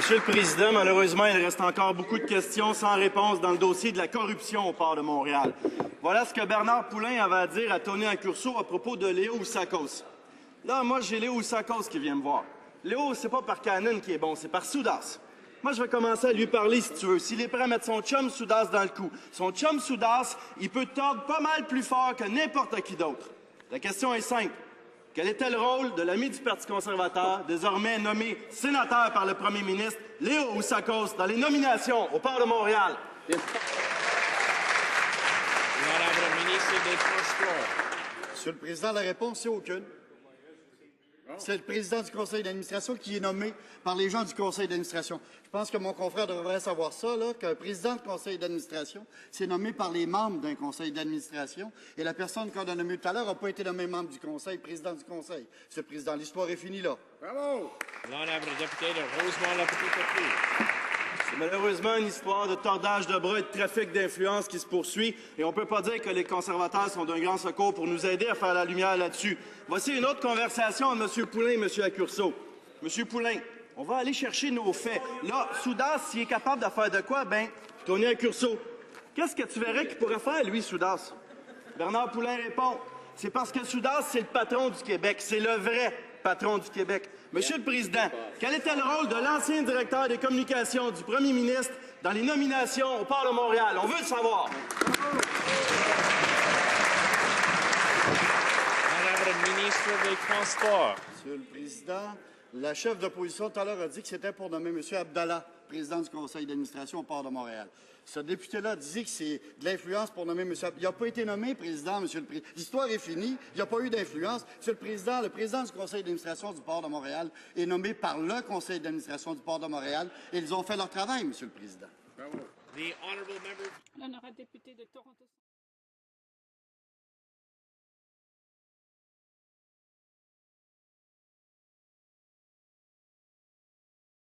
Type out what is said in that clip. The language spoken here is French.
Monsieur le Président, malheureusement, il reste encore beaucoup de questions sans réponse dans le dossier de la corruption au port de Montréal. Voilà ce que Bernard Poulain avait à dire à Tony Accurso à propos de Léo Oussakos. Là, moi, j'ai Léo Oussakos qui vient me voir. Léo, c'est pas par Cannon qui est bon, c'est par Soudas. Moi, je vais commencer à lui parler, si tu veux. S'il est prêt à mettre son chum Soudas dans le coup. Son chum Soudas, il peut tordre pas mal plus fort que n'importe qui d'autre. La question est simple. Quel était le rôle de l'ami du Parti conservateur, désormais nommé sénateur par le premier ministre, Léo Oussakos, dans les nominations au port de Montréal? Monsieur le Président, la réponse, c'est aucune. C'est le président du conseil d'administration qui est nommé par les gens du conseil d'administration. Je pense que mon confrère devrait savoir ça, qu'un président de conseil d'administration, c'est nommé par les membres d'un conseil d'administration. Et la personne qu'on a nommée tout à l'heure n'a pas été nommée membre du conseil, président du conseil. Monsieur le Président, l'histoire est finie là. Bravo! L'honorable député de Rosemont-la-Petite-Patrie. C'est malheureusement une histoire de tordage de bras et de trafic d'influence qui se poursuit. Et on ne peut pas dire que les conservateurs sont d'un grand secours pour nous aider à faire la lumière là-dessus. Voici une autre conversation entre M. Poulain et M. Accurso. M. Poulain, on va aller chercher nos faits. Là, Soudas, s'il est capable de faire de quoi, ben, Tony Accurso, qu'est-ce que tu verrais qu'il pourrait faire, lui, Soudas? Bernard Poulain répond, c'est parce que Soudas, c'est le patron du Québec. C'est le vrai patron du Québec. Monsieur le Président, quel était le rôle de l'ancien directeur des communications du premier ministre dans les nominations au port de Montréal? On veut le savoir. Madame la ministre des Transports. Monsieur le Président, la chef d'opposition tout à l'heure a dit que c'était pour nommer M. Abdallah, président du conseil d'administration au port de Montréal. Ce député-là dit que c'est de l'influence pour nommer M. Abdallah. Il n'a pas été nommé président, Monsieur le Président. L'histoire est finie. Il n'y a pas eu d'influence. Monsieur le président du conseil d'administration du port de Montréal est nommé par le conseil d'administration du port de Montréal et ils ont fait leur travail, Monsieur le Président. The honorable member. L'honorable député de Toronto.